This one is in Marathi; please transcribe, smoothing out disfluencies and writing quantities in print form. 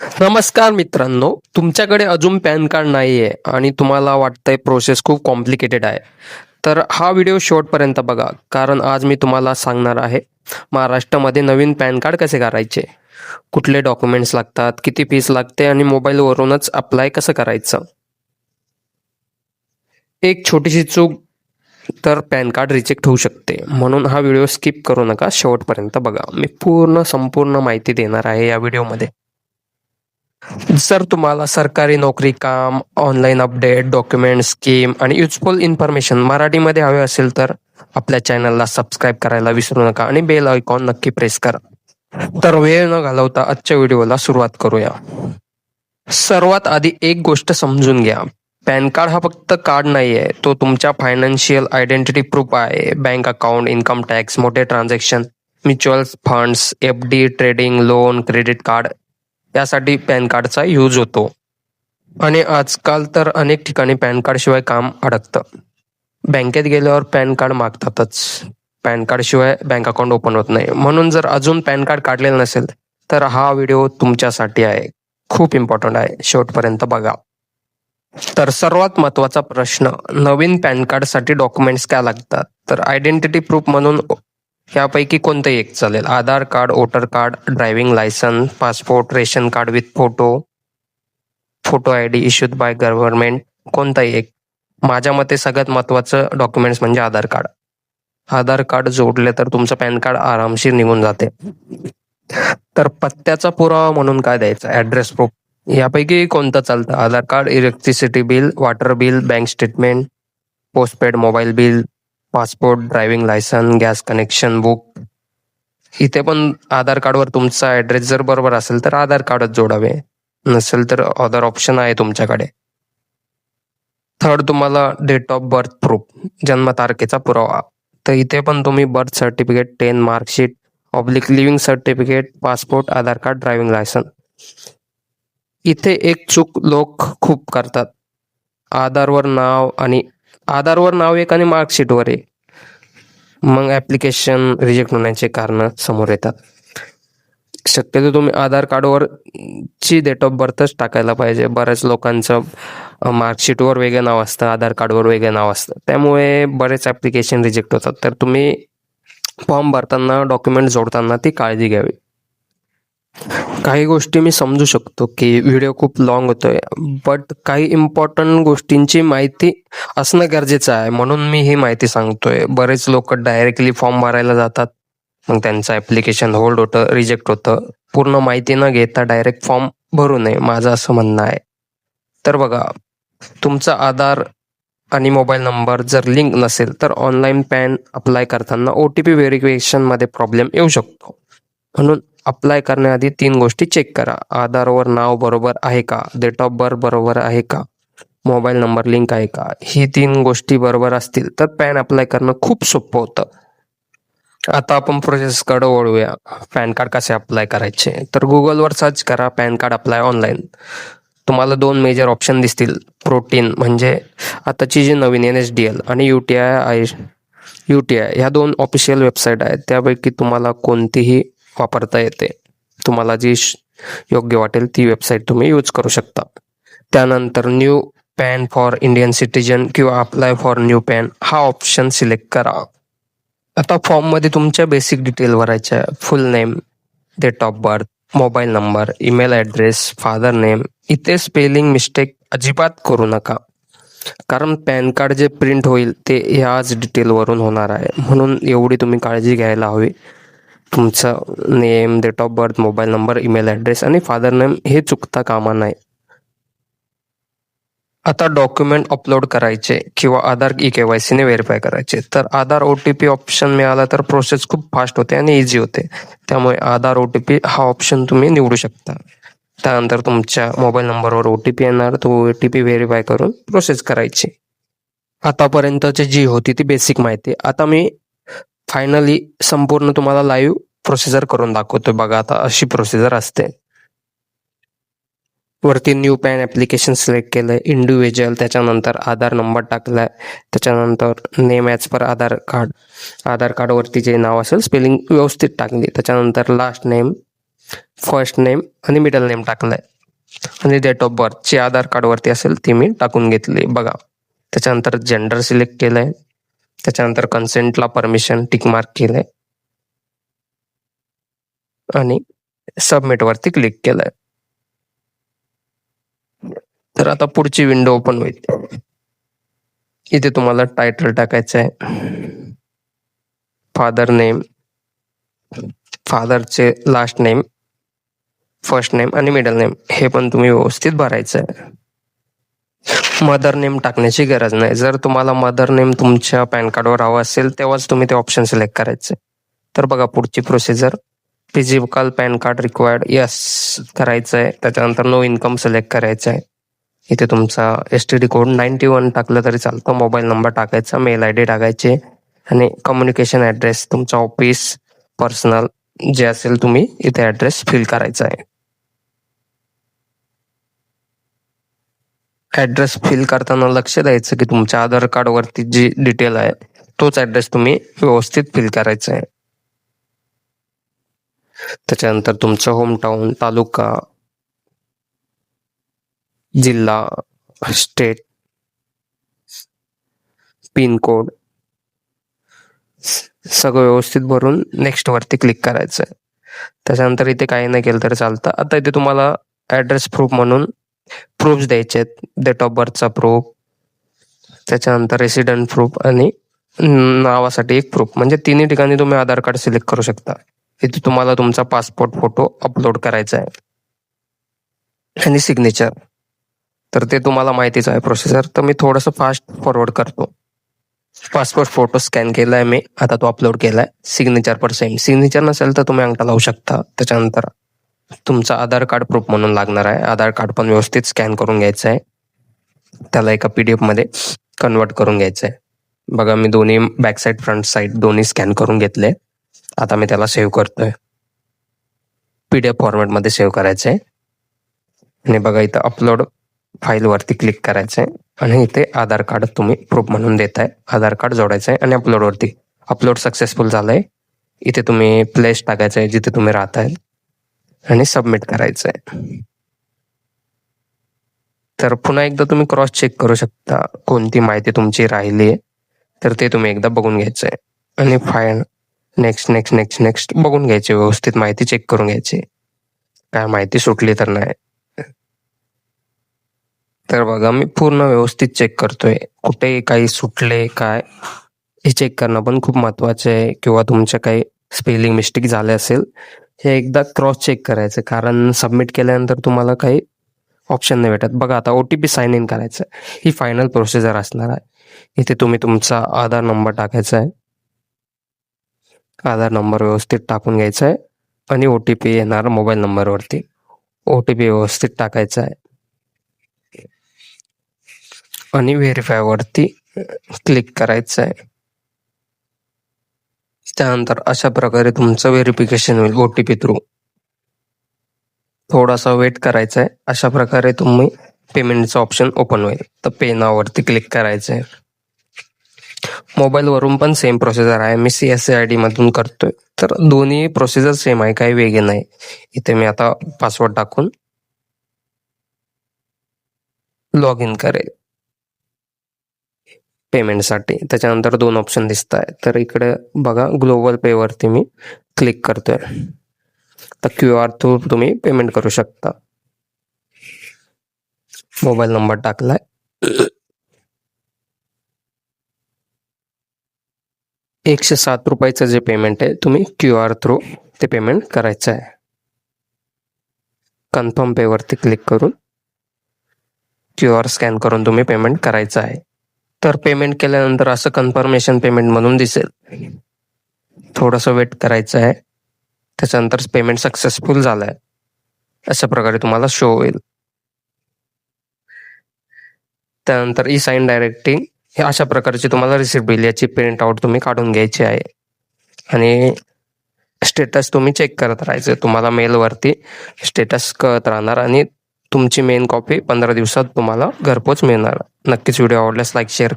नमस्कार मित्रांनो, तुमच्याकडे अजून पॅन कार्ड नाही आहे आणि तुम्हाला वाटतंय प्रोसेस खूप कॉम्प्लिकेटेड आहे. तर हा व्हिडिओ शेवटपर्यंत बघा, कारण आज मी तुम्हाला सांगणार आहे महाराष्ट्रामध्ये नवीन पॅन कार्ड कसे करायचे, कुठले डॉक्युमेंट्स लागतात, किती फीस लागते आणि मोबाईलवरूनच अप्लाय कसं करायचं. एक छोटीशी चूक तर पॅन कार्ड रिजेक्ट होऊ शकते, म्हणून हा व्हिडिओ स्किप करू नका, शेवटपर्यंत बघा. मी संपूर्ण माहिती देणार आहे या व्हिडिओमध्ये. जर तुम्हाला सरकारी नोकरी, काम, ऑनलाईन अपडेट, डॉक्युमेंट, स्कीम आणि युजफुल इन्फॉर्मेशन मराठीमध्ये हवे असेल तर आपल्या चॅनलला सबस्क्राईब करायला विसरू नका आणि बेल आयकॉन नक्की प्रेस करा. तर वेळ न घालवता आजच्या व्हिडिओला सुरुवात करूया. सर्वात आधी एक गोष्ट समजून घ्या. पॅन कार्ड हा फक्त कार्ड नाही आहे, तो तुमच्या फायनान्शियल आयडेंटिटी प्रूफ आहे. बँक अकाउंट, इन्कम टॅक्स, मोठे transaction, mutual funds, FD, trading, loan, credit card यासाठी पॅन कार्डचा यूज होतो. आणि आजकाल तर अनेक ठिकाणी पॅन कार्ड शिवाय काम अडकतं. बँकेत गेल्यावर पॅन कार्ड मागतातच. पॅन कार्ड शिवाय बँक अकाउंट ओपन होत नाही. म्हणून जर अजून पॅन कार्ड काढलेलं नसेल तर हा व्हिडिओ तुमच्यासाठी आहे. खूप इम्पॉर्टंट आहे, शेवटपर्यंत बघा. तर सर्वात महत्त्वाचा प्रश्न, नवीन पॅन कार्डसाठी डॉक्युमेंट्स काय लागतात? तर आयडेंटिटी प्रूफ म्हणून यापैकी कोणतंही एक चालेल. Aadhaar card, voter card, driving licence, passport, ration card with photo ID issued by government, कोणताही एक. माझ्या मते सगळ्यात महत्त्वाचं डॉक्युमेंट्स म्हणजे आधार कार्ड. आधार कार्ड जोडले तर तुमचं पॅन कार्ड आरामशीर निघून जाते. तर पत्त्याचा पुरावा म्हणून काय द्यायचा? Address proof. यापैकी कोणतं चालतं? Aadhaar card, electricity bill, water bill, bank statement, postpaid mobile bill, passport, driving licence, gas connection book. इथे पण आधार कार्डवर तुमचा ॲड्रेस जर बरोबर असेल तर आधार कार्डच जोडावे, नसेल तर अदर ऑप्शन आहे तुमच्याकडे. थर्ड, तुम्हाला डेट ऑफ बर्थ प्रूफ, जन्मतारखेचा पुरावा. तर इथे पण तुम्ही birth certificate, 10 marksheet, leaving certificate, passport, Aadhaar card, driving licence. इथे एक चूक लोक खूप करतात. आधारवर नाव एक आणि मार्कशीटवर एक, मग ॲप्लिकेशन रिजेक्ट होण्याचे कारण समोर येतात. शक्यतो तुम्ही आधार कार्डवर ची डेट ऑफ बर्थच टाकायला पाहिजे. बऱ्याच लोकांचं मार्कशीटवर वेगळं नाव असतं, आधार कार्डवर वेगळं नाव असतं, त्यामुळे बरेच ॲप्लिकेशन रिजेक्ट होतात. तर तुम्ही फॉर्म भरताना, डॉक्युमेंट जोडताना ती काळजी घ्यावी. काही गोष्टी मी समजू शकतो की व्हिडिओ खूप लॉंग होतोय, बट काही इम्पॉर्टंट गोष्टींची माहिती असणं गरजेचं आहे, म्हणून मी ही माहिती सांगतोय. बरेच लोक डायरेक्टली फॉर्म भरायला जातात, मग त्यांचं ॲप्लिकेशन होल्ड होतं, रिजेक्ट होतं. पूर्ण माहिती न घेता डायरेक्ट फॉर्म भरू नये, माझं असं म्हणणं आहे. तर बघा, तुमचा आधार आणि मोबाईल नंबर जर लिंक नसेल तर ऑनलाईन पॅन अप्लाय करताना OTP व्हेरिफिकेशनमध्ये प्रॉब्लेम येऊ शकतो. म्हणून अप्लाय करण्याआधी 3 गोष्टी चेक करा. आधारवर नाव बरोबर आहे का? डेट ऑफ बर्थ बरोबर आहे का? मोबाईल नंबर लिंक आहे का? ही 3 गोष्टी बरोबर असतील तर पॅन अप्लाय करणं खूप सोपं होतं. आता आपण प्रोसेसकडे वळूया. पॅन कार्ड कसे अप्लाय करायचे? तर गुगलवर सर्च करा पॅन कार्ड अप्लाय ऑनलाईन. तुम्हाला 2 मेजर ऑप्शन दिसतील. प्रोटीन म्हणजे आताची जी नवीन NSDL आणि UTI ह्या 2 ऑफिशियल वेबसाईट आहेत. त्यापैकी तुम्हाला कोणतीही वापरता येते. तुम्हाला जी योग्य वाटेल ती वेबसाईट तुम्ही यूज करू शकता. त्यानंतर new PAN for Indian citizen किंवा अप्लाय फॉर न्यू पॅन हा ऑप्शन सिलेक्ट करा. आता फॉर्ममध्ये तुमच्या बेसिक डिटेल भरायच्या. Full name, date of birth, mobile number, email address, father name. इथे स्पेलिंग मिस्टेक अजिबात करू नका, कारण पॅन कार्ड जे प्रिंट होईल ते ह्याच डिटेलवरून होणार आहे, म्हणून एवढी तुम्ही काळजी घ्यायला हवी. तुमचं name, date of birth, mobile number, email address आणि फादर नेम हे चुकता कामा नये. आता डॉक्युमेंट अपलोड करायचे किंवा आधार KYCने व्हेरीफाय करायचे. तर आधार OTP ऑप्शन मिळाला तर प्रोसेस खूप फास्ट होते आणि इझी होते. त्यामुळे आधार OTP हा ऑप्शन तुम्ही निवडू शकता. त्यानंतर तुमच्या मोबाईल नंबरवर OTP येणार, तो OTP व्हेरीफाय करून प्रोसेस करायची. आतापर्यंतची जी होती ती बेसिक माहिती. आता मी फायनली संपूर्ण तुम्हाला लाईव्ह प्रोसिजर करून दाखवतोय. बघा, आता अशी प्रोसिजर असते. वरती न्यू पॅन ॲप्लिकेशन सिलेक्ट केलंय, इंडिव्हिज्युअल, त्याच्यानंतर आधार नंबर टाकलाय, त्याच्यानंतर नेम ॲज पर आधार कार्डवरती जे नाव असेल स्पेलिंग व्यवस्थित टाकली, त्याच्यानंतर लास्ट नेम, फर्स्ट नेम आणि मिडल नेम टाकलाय. आणि डेट ऑफ बर्थ जी आधार कार्डवरती असेल ती मी टाकून घेतली बघा. त्याच्यानंतर जेंडर सिलेक्ट केलंय. त्याच्यानंतर कन्सेंटला परमिशन टिक मार्क केलंय आणि सबमिट वरती क्लिक केलंय. तर आता पुढची विंडो ओपन होईल. इथे तुम्हाला टायटल टाकायचं आहे, फादर नेम, फादरचे लास्ट नेम, फर्स्ट नेम आणि मिडल नेम हे पण तुम्ही व्यवस्थित भरायचं आहे. मदर नेम टाकण्याची गरज नाही. जर तुम्हाला मदर नेम तुमच्या पॅन कार्डवर हवं असेल तेव्हाच तुम्ही ते ऑप्शन सिलेक्ट करायचे. तर बघा पुढची procedure, physical pan card required yes करायचं आहे. त्याच्यानंतर नो इन्कम सिलेक्ट करायचं आहे. इथे तुमचा STD कोड 91 टाकलं तरी चालतं. मोबाईल नंबर टाकायचा, मेल ID टाकायचे आणि कम्युनिकेशन ॲड्रेस तुमचा ऑफिस पर्सनल जे असेल तुम्ही इथे ॲड्रेस फिल करायचा आहे. ॲड्रेस फिल करताना लक्ष द्यायचं की तुमच्या आधार कार्डवरती जी डिटेल आहे तोच ॲड्रेस तुम्ही व्यवस्थित फिल करायचा आहे. त्याच्यानंतर तुमचं होमटाऊन, तालुका, जिल्हा, स्टेट, पिनकोड सगळं व्यवस्थित भरून नेक्स्ट वरती क्लिक करायचं आहे. त्याच्यानंतर इथे काही नाही केलं तरी चालतं. आता इथे तुम्हाला ॲड्रेस प्रूफ म्हणून प्रूफ्स द्यायचे आहेत. डेट ऑफ बर्थचा प्रूफ, त्याच्यानंतर रेसिडेंट प्रूफ आणि नावासाठी एक प्रूफ. म्हणजे तिन्ही ठिकाणी तुम्ही आधार कार्ड सिलेक्ट करू शकता. इथे तुम्हाला तुमचा पासपोर्ट फोटो अपलोड करायचा आहे आणि सिग्नेचर. तर ते तुम्हाला माहितीच आहे प्रोसेसर, तर मी थोडंसं फास्ट फॉरवर्ड करतो. पासपोर्ट फोटो स्कॅन केलाय मी, आता तो अपलोड केलाय. सिग्नेचर पर सेम, सिग्नेचर नसेल तर तुम्ही अंगठा लावू शकता. त्याच्यानंतर तुमचा आधार कार्ड प्रूफ म्हणून लागणार आहे. आधार कार्ड पण व्यवस्थित स्कॅन करून घ्यायचं आहे. त्याला एका PDF मध्ये कन्वर्ट करून घ्यायचं आहे. बघा मी दोन्ही बॅक साईड फ्रंट साईड दोन्ही स्कॅन करून घेतले. आता मी त्याला सेव्ह करतोय. PDF फॉर्मॅटमध्ये सेव्ह करायचं आहे आणि बघा इथं अपलोड फाईल वरती क्लिक करायचं आहे आणि इथे आधार कार्ड तुम्ही प्रूफ म्हणून देताय. आधार कार्ड जोडायचं आहे आणि अपलोड वरती, अपलोड सक्सेसफुल झालंय. इथे तुम्ही प्लेस टाकायचं आहे जिथे तुम्ही राहताय आणि सबमिट करायचं आहे. तर पुन्हा एकदा तुम्ही क्रॉस चेक करू शकता कोणती माहिती तुमची राहिली आहे, तर ते तुम्ही एकदा बघून घ्यायचं आहे आणि file next next next next बघून घ्यायची, व्यवस्थित माहिती चेक करून घ्यायची, काय माहिती सुटली तर नाही. तर बघा मी पूर्ण व्यवस्थित चेक करतोय, कुठे काही सुटले काय हे चेक करणं पण खूप महत्वाचं आहे. किंवा तुमच्या काही स्पेलिंग मिस्टेक झाले असेल हे एकदा क्रॉस चेक करायचं, कारण सबमिट केल्यानंतर तुम्हाला काही ऑप्शन नाही भेटत. बघा आता OTP साइन इन करायचं, ही फायनल प्रोसिजर असणार आहे. इथे तुम्ही तुमचा आधार नंबर टाकायचा आहे, आधार नंबर व्यवस्थित टाकून घ्यायचा आहे आणि OTP येणार मोबाईल नंबरवरती. OTP व्यवस्थित टाकायचा आहे आणि व्हेरीफाय वरती क्लिक करायचं आहे. त्यानंतर अशा प्रकारे तुमचं व्हेरिफिकेशन होईल OTP थ्रू. थोडासा वेट करायचा आहे. अशा प्रकारे तुम्ही पेमेंटचं ऑप्शन ओपन होईल. तर पे नाववरती क्लिक करायचं आहे. मोबाईलवरून पण सेम प्रोसिजर आहे. मी CSC-ID मधून करतोय, तर दोन्ही प्रोसिजर सेम आहे, काही वेगळे नाही. इथे मी आता पासवर्ड टाकून लॉग इन करेल पेमेंटसाठी. त्याच्यानंतर 2 ऑप्शन दिसत आहे. तर इकडे बघा ग्लोबल पे वरती मी क्लिक करतोय. तर QR थ्रू तुम्ही पेमेंट करू शकता. मोबाईल नंबर टाकलाय, ₹107 जे पेमेंट आहे तुम्ही QR थ्रू ते पेमेंट करायचं आहे. कन्फर्म पे वरती क्लिक करून QR स्कॅन करून तुम्ही पेमेंट करायचं आहे. तर पेमेंट केल्यानंतर असं कन्फर्मेशन पेमेंट म्हणून दिसेल. थोडंसं वेट करायचं आहे. त्याच्यानंतर पेमेंट सक्सेसफुल झालंय अशा प्रकारे तुम्हाला शो होईल. त्यानंतर E-साइन डायरेक्टिंग हे अशा प्रकारची तुम्हाला रिसिप्ट बिल याची प्रिंट आउट तुम्ही काढून घ्यायची आहे आणि स्टेटस तुम्ही चेक करत राहायचं. तुम्हाला मेलवरती स्टेटस कळत राहणार आणि तुमची मेन कॉपी 15 दिवसात तुम्हाला घरपोच मिळणार. नक्कीच व्हिडिओ आवडल्यास लाईक शेअर